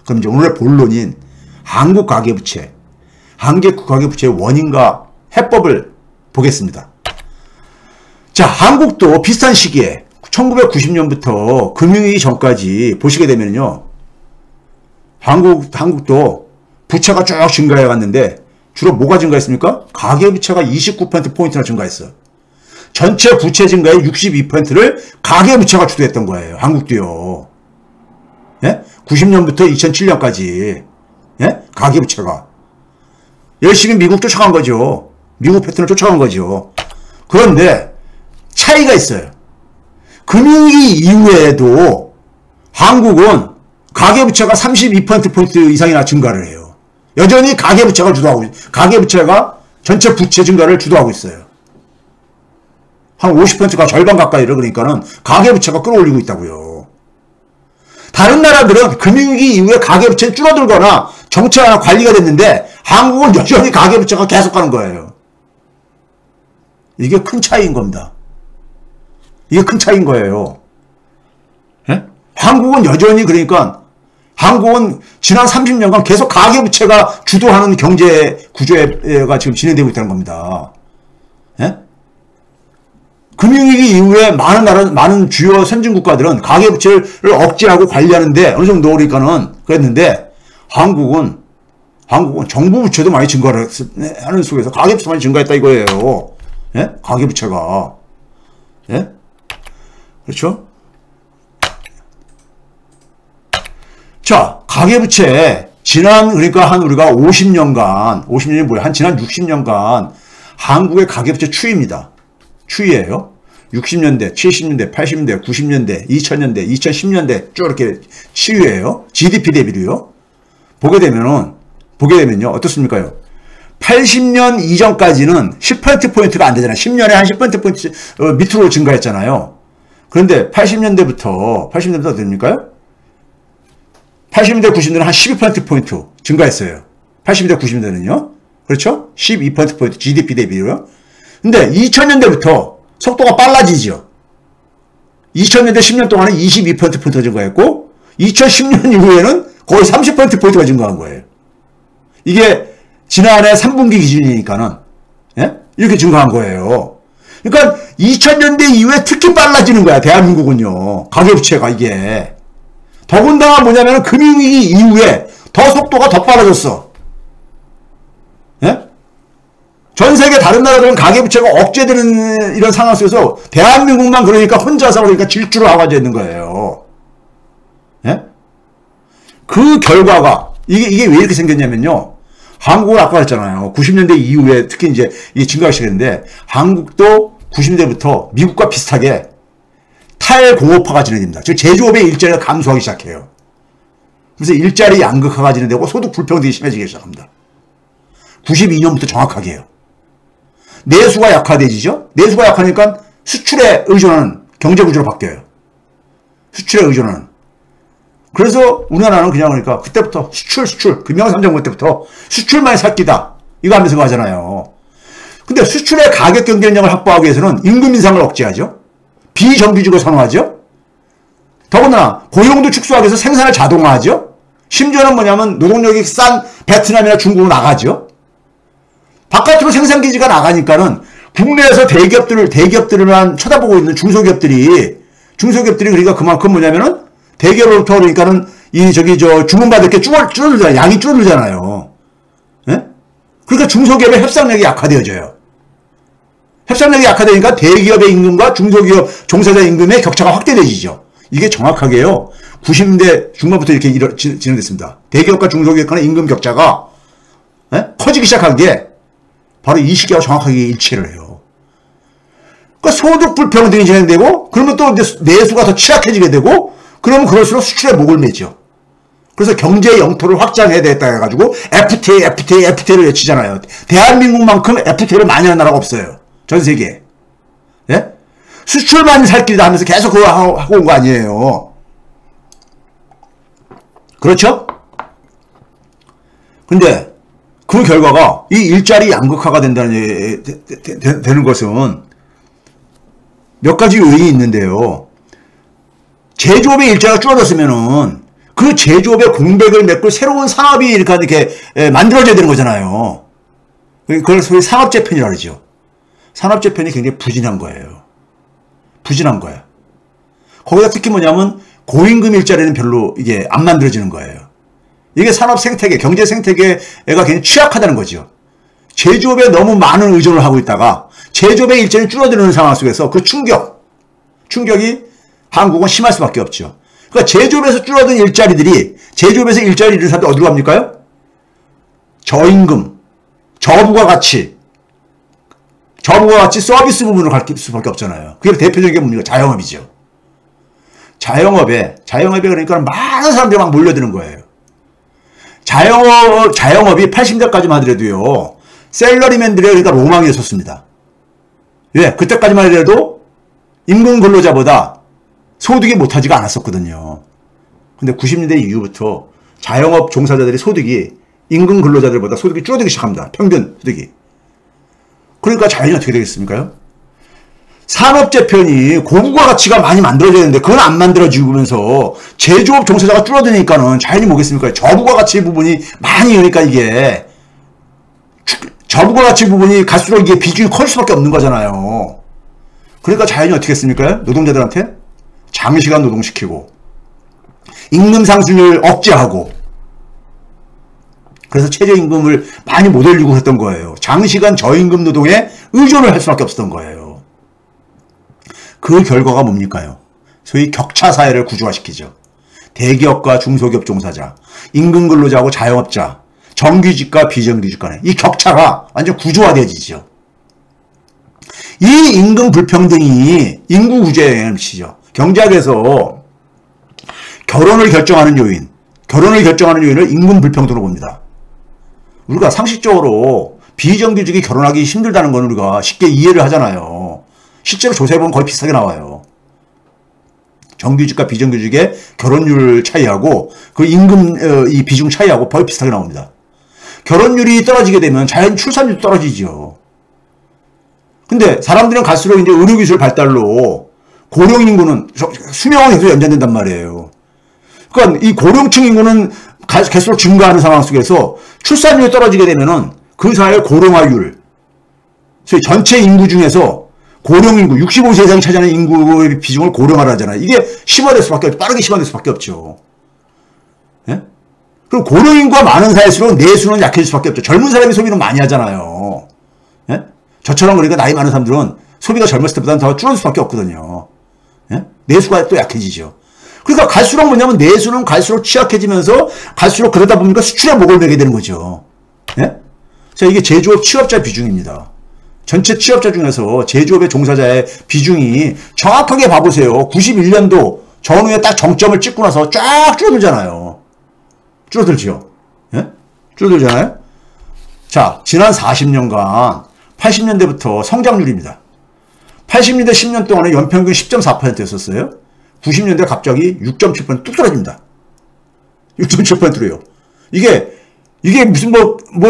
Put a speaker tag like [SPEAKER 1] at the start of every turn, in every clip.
[SPEAKER 1] 그럼 이제 오늘의 본론인 한국 가계부채, 한국 가계부채의 원인과 해법을 보겠습니다. 자, 한국도 비슷한 시기에 1990년부터 금융위기 전까지 보시게 되면요, 한국도 부채가 쭉 증가해 갔는데 주로 뭐가 증가했습니까? 가계부채가 29%포인트나 증가했어요. 전체 부채 증가의 62%를 가계부채가 주도했던 거예요. 한국도요. 예? 90년부터 2007년까지 예? 가계부채가 열심히 미국 쫓아간 거죠. 미국 패턴을 쫓아간 거죠. 그런데 차이가 있어요. 금융위기 이후에도 한국은 가계부채가 32%포인트 이상이나 증가를 해요. 여전히 가계부채가 가계부채가 전체 부채 증가를 주도하고 있어요. 한 50%가 절반 가까이를, 그러니까는 가계부채가 끌어올리고 있다고요. 다른 나라들은 금융위기 이후에 가계부채는 줄어들거나 정체가 관리가 됐는데 한국은 여전히 가계부채가 계속 가는 거예요. 이게 큰 차이인 겁니다. 이게 큰 차이인 거예요. 예? 한국은 여전히, 그러니까 한국은 지난 30년간 계속 가계부채가 주도하는 경제 구조가 지금 진행되고 있다는 겁니다. 예? 금융위기 이후에 많은 주요 선진국가들은 가계부채를 억제하고 관리하는데 어느 정도 그러니까는 그랬는데 한국은 정부 부채도 많이 증가를 하는 속에서 가계부채도 많이 증가했다 이거예요. 예? 가계부채가. 예? 그렇죠? 자, 가계부채 지난, 그러니까 우리가 50년이 뭐야? 지난 60년간 한국의 가계부채 추이입니다. 추이예요. 60년대, 70년대, 80년대, 90년대, 2000년대, 2010년대 쭉 이렇게 추이예요. GDP 대비로요. 보게 되면요. 어떻습니까? 80년 이전까지는 10%포인트가 안 되잖아요. 10년에 한 10%포인트 밑으로 증가했잖아요. 그런데 80년대부터 됩니까요? 80년대, 90년대는 한 12%포인트 증가했어요. 80년대, 90년대는요. 그렇죠? 12%포인트 GDP 대비로요. 근데 2000년대부터 속도가 빨라지죠. 2000년대 10년 동안은 22%포인트가 증가했고 2010년 이후에는 거의 30%포인트가 증가한 거예요. 이게 지난해 3분기 기준이니까는 예? 이렇게 증가한 거예요. 그러니까 2000년대 이후에 특히 빨라지는 거야. 대한민국은요. 가계부채가 이게. 더군다나 뭐냐면 금융위기 이후에 더 속도가 더 빨라졌어. 예? 전 세계 다른 나라들은 가계부채가 억제되는 이런 상황 속에서 대한민국만 그러니까 혼자서 그러니까 질주를 하고 앉아 있는 거예요. 예? 그 결과가 이게 왜 이렇게 생겼냐면요. 한국은 아까 했잖아요. 90년대 이후에 특히 이제 이게 증가하기 시작했는데 한국도 90년대부터 미국과 비슷하게 탈공업화가 진행됩니다. 즉 제조업의 일자리가 감소하기 시작해요. 그래서 일자리 양극화가 진행되고 소득 불평등이 심해지기 시작합니다. 92년부터 정확하게 해요. 내수가 약화되지죠. 내수가 약하니까 수출에 의존하는 경제구조로 바뀌어요. 수출에 의존하는. 그래서 우리나라는 그냥 그러니까 그때부터 수출 금융상정부 때부터 수출만이 살기다 이거 하면서 가잖아요. 근데 수출의 가격 경쟁력을 확보하기 위해서는 임금 인상을 억제하죠. 비정규직을 선호하죠. 더군다나 고용도 축소하기 위해서 생산을 자동화하죠. 심지어는 뭐냐면 노동력이 싼 베트남이나 중국으로 나가죠. 바깥으로 생산기지가 나가니까는 국내에서 대기업들만 쳐다보고 있는 중소기업들이 그러니까 그만큼 뭐냐면은 대기업으로부터 그러니까는 주문받을 게 줄어들잖아요. 양이 줄어들잖아요. 예? 그러니까 중소기업의 협상력이 약화되어져요. 협상력이 약화되니까 대기업의 임금과 중소기업 종사자 임금의 격차가 확대되지죠. 이게 정확하게요. 90년대 중반부터 이렇게 진행됐습니다. 대기업과 중소기업 간의 임금 격차가 커지기 시작한 게 바로 이 시기와 정확하게 일치를 해요. 그러니까 소득 불평등이 진행되고 그러면 또 내수가 더 취약해지게 되고 그러면 그럴수록 수출에 목을 매죠. 그래서 경제 영토를 확장해야 되겠다 해가지고 FTA를 외치잖아요. 대한민국만큼 FTA를 많이 하는 나라가 없어요. 전 세계에. 예? 수출만 살 길이다 하면서 계속 그거 하고 온 거 아니에요. 그렇죠? 근데 그 결과가 이 일자리 양극화가 되는 것은 몇 가지 요인이 있는데요. 제조업의 일자리가 줄어들었으면은 그 제조업의 공백을 메꿀 새로운 산업이 이렇게 만들어져야 되는 거잖아요. 그걸 소위 산업재편이라고 그러죠. 산업재편이 굉장히 부진한 거예요. 부진한 거야. 거기다 특히 뭐냐면 고임금 일자리는 별로 이게 안 만들어지는 거예요. 이게 산업 생태계, 경제 생태계가 굉장히 취약하다는 거죠. 제조업에 너무 많은 의존을 하고 있다가 제조업의 일자리는 줄어드는 상황 속에서 그 충격이 한국은 심할 수밖에 없죠. 그러니까 제조업에서 줄어든 일자리들이 제조업에서 일자리를 잃은 사람들 어디로 갑니까? 저임금, 저부가 가치 서비스 부분으로 갈 수밖에 없잖아요. 그게 대표적인 게 뭡니까? 자영업이죠. 자영업에 그러니까 많은 사람들이 막 몰려드는 거예요. 자영업이 80년대까지만 하더라도요, 셀러리맨들의 그러니까 로망이었었습니다. 왜? 그때까지만 하더라도 임금 근로자보다 소득이 못하지가 않았었거든요. 근데 90년대 이후부터 자영업 종사자들의 소득이 임금 근로자들보다 소득이 줄어들기 시작합니다. 평균 소득이. 그러니까 자연히 어떻게 되겠습니까? 산업재편이 고부가 가치가 많이 만들어져야 되는데 그건 안 만들어지면서 제조업 종사자가 줄어드니까는 자연히 뭐겠습니까? 저부가 가치 부분이 많이, 그러니까 이게 저부가 가치 부분이 갈수록 이게 비중이 커질 수밖에 없는 거잖아요. 그러니까 자연히 어떻게 했습니까? 노동자들한테 장시간 노동시키고 임금 상승률 억제하고, 그래서 최저임금을 많이 못 올리고 했던 거예요. 장시간 저임금 노동에 의존을 할 수밖에 없었던 거예요. 그 결과가 뭡니까요? 소위 격차 사회를 구조화시키죠. 대기업과 중소기업 종사자, 임금 근로자하고 자영업자, 정규직과 비정규직 간의 이 격차가 완전 구조화되어지죠. 이 임금 불평등이 인구 구조에 영향을 미치죠. 경제학에서 결혼을 결정하는 요인을 임금 불평등으로 봅니다. 우리가 상식적으로 비정규직이 결혼하기 힘들다는 건 우리가 쉽게 이해를 하잖아요. 실제로 조사해보면 거의 비슷하게 나와요. 정규직과 비정규직의 결혼율 차이하고 그 임금 이 비중 차이하고 거의 비슷하게 나옵니다. 결혼율이 떨어지게 되면 자연 출산율도 떨어지죠. 근데 사람들은 갈수록 이제 의료기술 발달로 고령 인구는 수명은 계속 연장된단 말이에요. 그러니까 이 고령층 인구는 계속 증가하는 상황 속에서 출산율이 떨어지게 되면은 그 사회의 고령화율, 소위 전체 인구 중에서 고령 인구, 65세 이상이 차지하는 인구의 비중을 고령화를 하잖아요. 이게 심화될 수밖에 없죠. 빠르게 심화될 수밖에 없죠. 예? 그럼 고령 인구가 많은 사회일수록 내수는 약해질 수밖에 없죠. 젊은 사람이 소비는 많이 하잖아요. 예? 저처럼 그러니까 나이 많은 사람들은 소비가 젊었을 때보다는 더 줄어들 수밖에 없거든요. 예? 내수가 또 약해지죠. 그러니까 갈수록 뭐냐면 내수는 갈수록 취약해지면서 갈수록 그러다 보니까 수출에 목을 매게 되는 거죠. 예? 자, 이게 제조업 취업자 비중입니다. 전체 취업자 중에서 제조업의 종사자의 비중이 정확하게 봐보세요. 91년도 전후에 딱 정점을 찍고 나서 쫙 줄어들잖아요. 줄어들죠. 예? 줄어들잖아요. 자, 지난 40년간 80년대부터 성장률입니다. 80년대 10년 동안에 연평균 10.4%였었어요. 90년대 갑자기 6.7% 뚝 떨어집니다. 6.7%로요. 이게 무슨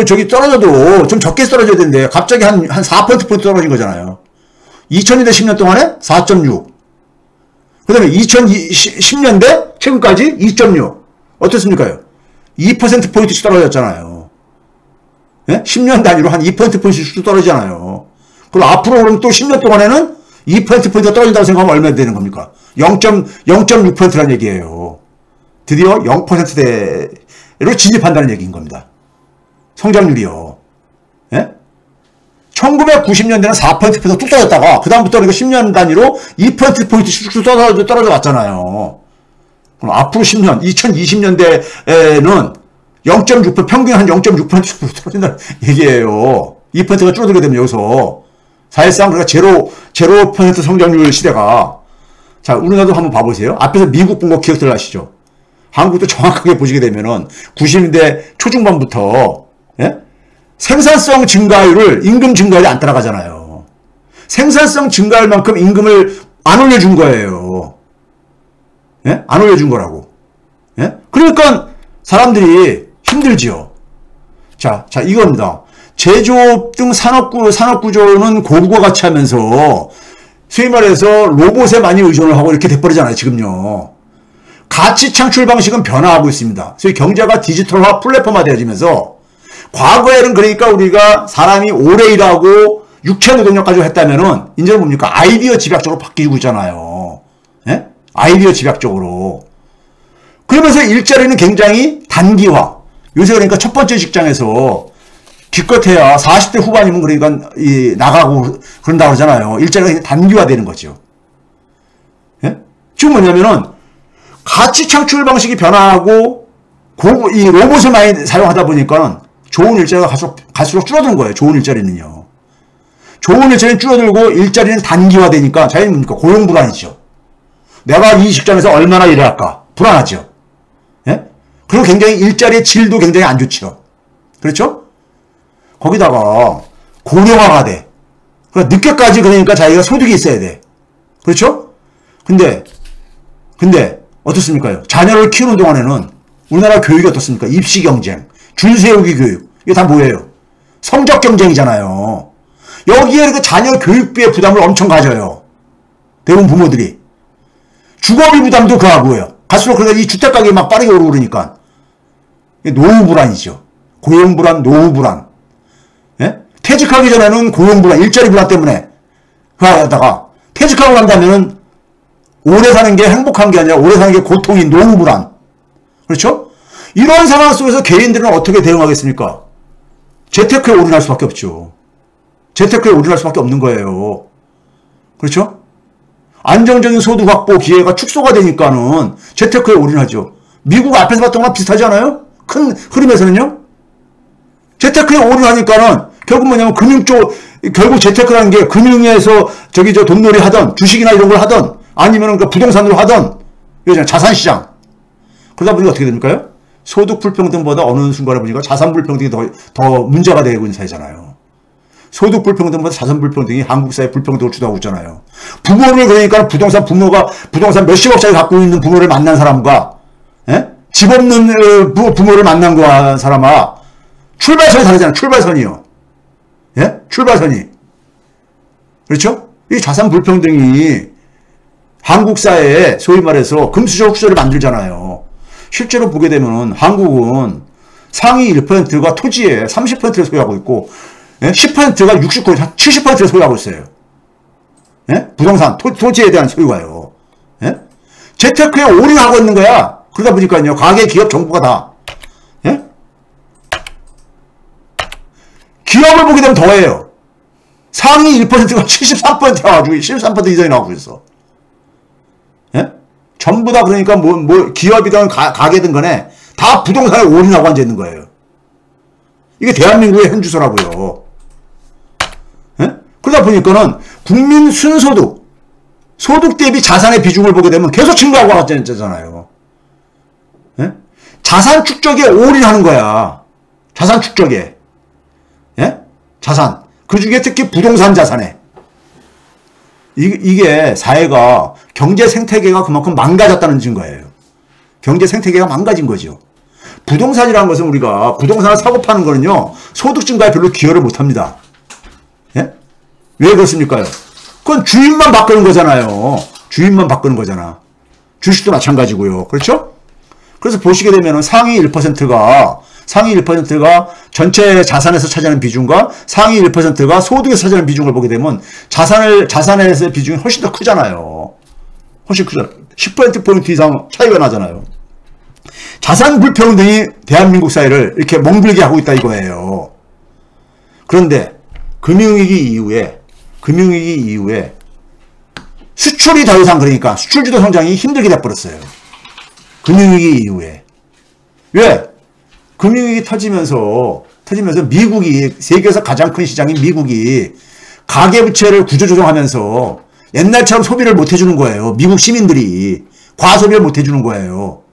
[SPEAKER 1] 저기 떨어져도 좀 적게 떨어져야 되는데 갑자기 한 4% 떨어진 거잖아요. 2000년대 10년 동안에 4.6. 그 다음에 2010년대 최근까지 2.6. 어떻습니까? 2%포인트씩 떨어졌잖아요. 예? 10년 단위로 한 2%포인트씩 떨어지잖아요. 그럼 앞으로 그럼 또 10년 동안에는 2%포인트가 떨어진다고 생각하면 얼마 되는 겁니까? 0.6%라는 얘기예요. 드디어 0%대로 진입한다는 얘기인 겁니다. 성장률이요. 예? 1990년대는 4%포인트 뚝 떨어졌다가 그다음부터 우리가 10년 단위로 2%포인트씩 쭉 떨어져 왔잖아요. 그럼 앞으로 10년, 2020년대에는 0.6%, 평균 한 0.6%씩 떨어진다는 얘기예요. 2%가 줄어들게 되면 여기서 사실상 우리가 제로 퍼센트 성장률 시대가, 자, 우리나라도 한번 봐보세요. 앞에서 미국 본 거 기억들 하시죠? 한국도 정확하게 보시게 되면은 90년대 초중반부터, 예? 생산성 증가율을, 임금 증가율이 안 따라가잖아요. 생산성 증가율만큼 임금을 안 올려준 거예요. 예? 안 올려준 거라고. 예? 그러니까 사람들이 힘들지요. 자, 이겁니다. 제조업 등 산업구조는 고부가 같이 하면서 소위 말해서 로봇에 많이 의존을 하고 이렇게 돼버리잖아요, 지금요. 가치 창출 방식은 변화하고 있습니다. 그래서 경제가 디지털화 플랫폼화 되어지면서 과거에는 그러니까 우리가 사람이 오래 일하고 육체 노동력 가지고 했다면은 이제는 뭡니까? 아이디어 집약적으로 바뀌고 있잖아요. 예? 아이디어 집약적으로. 그러면서 일자리는 굉장히 단기화. 요새 그러니까 첫 번째 직장에서 기껏해야 40대 후반이면 그러니까 나가고 그런다고 그러잖아요. 일자리가 단기화 되는 거죠. 예? 지금 뭐냐면은 가치 창출 방식이 변화하고 이 로봇을 많이 사용하다 보니까 좋은 일자리가 갈수록 줄어드는 거예요. 좋은 일자리는요. 좋은 일자리는 줄어들고 일자리는 단기화 되니까 자기는 뭡니까? 고용 불안이죠. 내가 이 직장에서 얼마나 일을 할까? 불안하죠. 예? 그리고 굉장히 일자리의 질도 굉장히 안 좋죠. 그렇죠? 거기다가 고령화가 돼. 그러니까 늦게까지 그러니까 자기가 소득이 있어야 돼. 그렇죠? 근데 어떻습니까? 자녀를 키우는 동안에는 우리나라 교육이 어떻습니까? 입시 경쟁, 줄 세우기 교육. 이게 다 뭐예요? 성적 경쟁이잖아요. 여기에 그 자녀 교육비의 부담을 엄청 가져요. 대부분 부모들이. 주거비 부담도 그하고요. 갈수록 그러니까 이 주택가격이 막 빠르게 오르고 그러니까. 노후 불안이죠. 고용 불안, 노후 불안. 예? 퇴직하기 전에는 고용 불안, 일자리 불안 때문에 그러다가 퇴직하고 난다면은 오래 사는 게 행복한 게 아니라 오래 사는 게 고통인 노후 불안. 그렇죠? 이런 상황 속에서 개인들은 어떻게 대응하겠습니까? 재테크에 올인할 수밖에 없죠. 재테크에 올인할 수밖에 없는 거예요. 그렇죠? 안정적인 소득 확보 기회가 축소가 되니까는 재테크에 올인하죠. 미국 앞에서 봤던 거랑 비슷하지 않아요? 큰 흐름에서는요? 재테크에 올인하니까는 결국 뭐냐면 금융 쪽, 결국 재테크라는 게 금융에서 돈놀이 하던 주식이나 이런 걸 하던 아니면은 그 부동산으로 하던 자산시장. 그러다 보니까 어떻게 됩니까? 소득 불평등보다 어느 순간에 보니까 자산 불평등이 더 문제가 되고 있는 사회잖아요. 소득 불평등보다 자산 불평등이 한국 사회 불평등을 주도하고 있잖아요. 부모를 그러니까 부동산 몇십억짜리 갖고 있는 부모를 만난 사람과 예? 집 없는 부모를 만난 거 사람아 출발선이 다르잖아요. 출발선이요. 예? 출발선이. 그렇죠? 이 자산 불평등이 한국 사회에 소위 말해서 금수저 흑수저를 만들잖아요. 실제로 보게 되면 한국은 상위 1%가 토지에 30%를 소유하고 있고 10%가 69%, 70%를 소유하고 있어요. 예? 부동산, 토지에 대한 소유가요. 예? 재테크에 올인하고 있는 거야. 그러다 보니까요, 가계, 기업, 정부가 다. 예? 기업을 보게 되면 더해요. 상위 1%가 73%가 가지고 13% 이상이 나오고 있어. 예? 전부 다 그러니까 기업이든 가게든 간에 다 부동산에 올인하고 앉아 있는 거예요. 이게 대한민국의 현주소라고요. 예? 그러다 보니까는 국민 순소득, 소득 대비 자산의 비중을 보게 되면 계속 증가하고 왔잖아요. 예? 자산 축적에 올인하는 거야. 자산 축적에. 예? 자산. 그 중에 특히 부동산 자산에. 이게 사회가 경제 생태계가 그만큼 망가졌다는 증거예요. 경제 생태계가 망가진 거죠. 부동산이라는 것은 우리가 부동산을 사고 파는 거는요. 소득 증가에 별로 기여를 못합니다. 예? 왜 그렇습니까? 그건 주인만 바꾸는 거잖아요. 주인만 바꾸는 거잖아. 주식도 마찬가지고요. 그렇죠? 그래서 보시게 되면 상위 1%가 전체 자산에서 차지하는 비중과 상위 1%가 소득에서 차지하는 비중을 보게 되면 자산에서의 비중이 훨씬 더 크잖아요. 훨씬 크잖아요. 10%포인트 이상 차이가 나잖아요. 자산 불평등이 대한민국 사회를 이렇게 멍들게 하고 있다 이거예요. 그런데 금융위기 이후에 수출이 더 이상 그러니까 수출주도 성장이 힘들게 돼버렸어요. 금융위기 이후에. 왜? 금융위기 터지면서 미국이 세계에서 가장 큰 시장인 미국이 가계부채를 구조조정하면서 옛날처럼 소비를 못 해주는 거예요. 미국 시민들이 과소비를 못 해주는 거예요.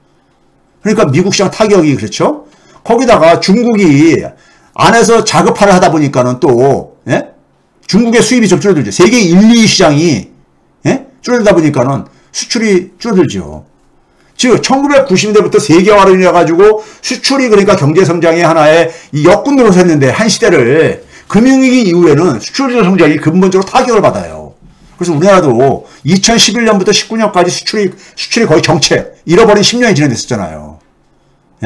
[SPEAKER 1] 그러니까 미국 시장 타격이 그렇죠. 거기다가 중국이 안에서 자급화를 하다 보니까는 또 예? 중국의 수입이 좀 줄어들죠. 세계 1, 2 시장이 예? 줄어들다 보니까는 수출이 줄어들죠. 즉 1990년대부터 세계화로 인해 가지고 수출이 그러니까 경제 성장의 하나의 이 역군 노릇했는데 한 시대를 금융위기 이후에는 수출 성장이 근본적으로 타격을 받아요. 그래서 우리나라도 2011년부터 19년까지 수출이 거의 정체, 잃어버린 10년이 진행됐었잖아요.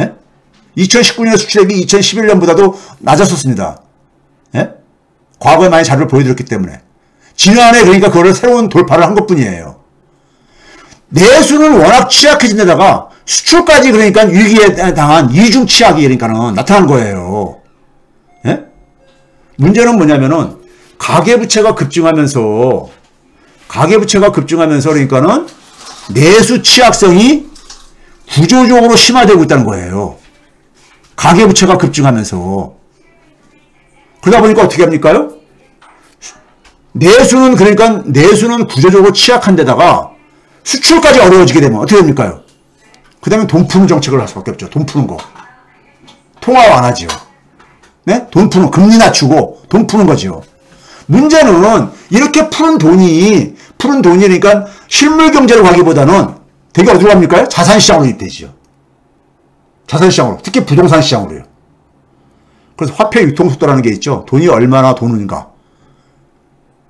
[SPEAKER 1] 예? 2019년 수출액이 2011년보다도 낮았었습니다. 예? 과거에 많이 자료를 보여드렸기 때문에. 지난해 그러니까 그거를 새로운 돌파를 한 것뿐이에요. 내수는 워낙 취약해진 데다가 수출까지 그러니까 위기에 당한 이중 취약이 그러니까는 나타난 거예요. 예? 문제는 뭐냐면은 가계부채가 급증하면서 그러니까는 내수 취약성이 구조적으로 심화되고 있다는 거예요. 가계부채가 급증하면서. 그러다 보니까 어떻게 합니까요? 내수는 구조적으로 취약한 데다가 수출까지 어려워지게 되면 어떻게 됩니까요? 그 다음에 돈 푸는 정책을 할 수밖에 없죠. 돈 푸는 거. 통화 완화지요. 네? 돈 푸는, 금리 낮추고 돈 푸는 거지요. 문제는 이렇게 푸는 돈이 그러니까 실물 경제로 가기보다는 되게 어디로 갑니까? 자산시장으로 입대지요. 자산시장으로. 특히 부동산 시장으로요. 그래서 화폐 유통속도라는 게 있죠. 돈이 얼마나 도는가.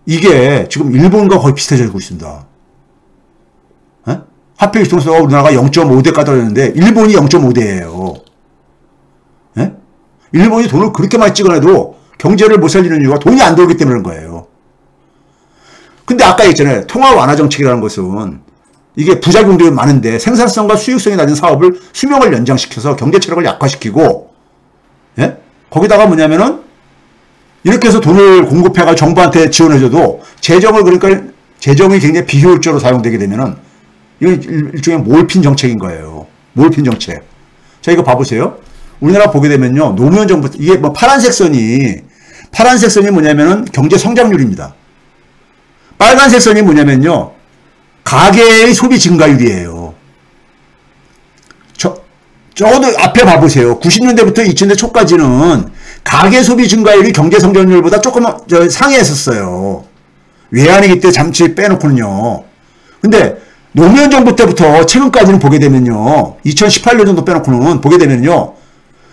[SPEAKER 1] 이게 지금 일본과 거의 비슷해지고 있습니다. 에? 화폐 유통속도가 우리나라가 0.5대가 떨어졌는데 일본이 0.5대예요. 에? 일본이 돈을 그렇게 많이 찍어내도 경제를 못 살리는 이유가 돈이 안 돌기 때문에 그런 거예요. 근데 아까 얘기했잖아요. 통화 완화 정책이라는 것은 이게 부작용들이 많은데 생산성과 수익성이 낮은 사업을 수명을 연장시켜서 경제 체력을 약화시키고, 예? 거기다가 뭐냐면은 이렇게 해서 돈을 공급해가 정부한테 지원해줘도 재정이 굉장히 비효율적으로 사용되게 되면은 이건 일종의 몰핀 정책인 거예요. 몰핀 정책. 자, 이거 봐보세요. 우리나라 보게 되면요. 노무현 정부, 이게 뭐 파란색 선이 뭐냐면은 경제 성장률입니다. 빨간색 선이 뭐냐면요. 가계의 소비 증가율이에요. 적어도 앞에 봐보세요. 90년대부터 2000년 초까지는 가계 소비 증가율이 경제 성장률보다 조금 상회했었어요. 외환위기 때 잠시 빼놓고는요. 근데 노무현 정부 때부터 최근까지는 보게 되면요. 2018년 정도 빼놓고는 보게 되면요.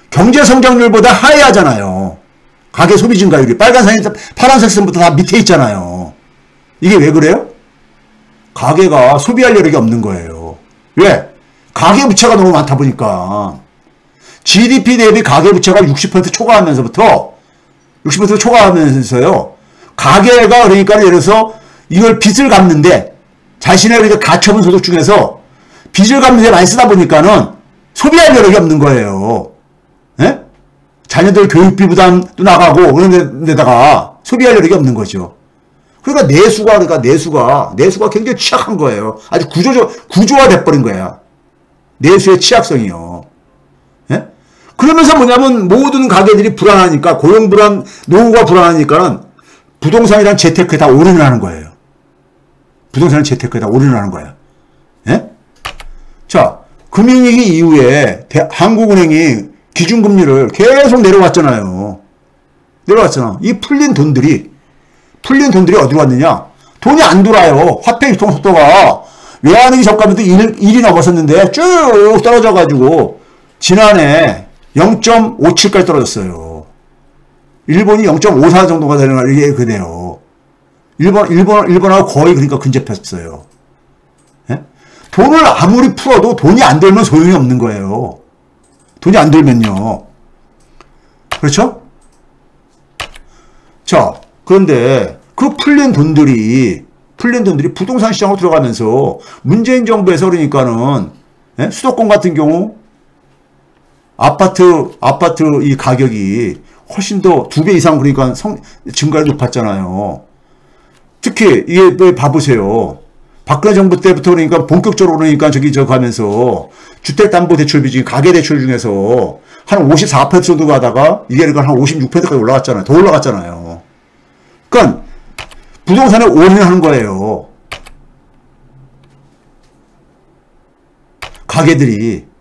[SPEAKER 1] 경제 성장률보다 하회하잖아요. 가계 소비 증가율이. 파란색 선부터 다 밑에 있잖아요. 이게 왜 그래요? 가계가 소비할 여력이 없는 거예요. 왜? 가계부채가 너무 많다 보니까. GDP 대비 가계부채가 60% 초과하면서요. 가계가 그러니까 예를 들어서 이걸 빚을 갚는데 자신의 그러니까 가처분 소득 중에서 빚을 갚는데 많이 쓰다 보니까는 소비할 여력이 없는 거예요. 예? 자녀들 교육비 부담도 나가고 그런 데다가 소비할 여력이 없는 거죠. 그러니까 내수가 굉장히 취약한 거예요. 아주 구조화 돼버린 거야. 내수의 취약성이요. 예? 그러면서 뭐냐면 모든 가게들이 불안하니까, 고용 불안, 노후가 불안하니까는 부동산이란 재테크에 다 올인을 하는 거예요. 부동산은 재테크에 다 올인을 하는 거야. 예? 자, 금융위기 이후에 한국은행이 기준금리를 계속 내려왔잖아요. 이 풀린 돈들이 어디로 갔느냐? 돈이 안 돌아요. 화폐 유통 속도가 외환위기 저가부터 1이 넘었었는데 쭉 떨어져가지고 지난해 0.57까지 떨어졌어요. 일본이 0.54 정도가 되는 날 이게 그래요. 일본하고 거의 그러니까 근접했어요. 예? 돈을 아무리 풀어도 돈이 안 들면 소용이 없는 거예요. 돈이 안 들면요. 그렇죠? 자, 그런데 그 풀린 돈들이 부동산 시장으로 들어가면서 문재인 정부에서 그러니까는, 예? 수도권 같은 경우 아파트 이 가격이 훨씬 더 2배 이상 그러니까 증가율이 높았잖아요. 특히 이게 봐보세요. 박근혜 정부 때부터 그러니까 본격적으로 그러니까 가면서 주택담보대출 비중이 가계대출 중에서 한 54% 정도 가다가 이게 한 56%까지 올라갔잖아요. 더 올라갔잖아요. 그러니까 부동산에 올인하는 거예요. 가게들이.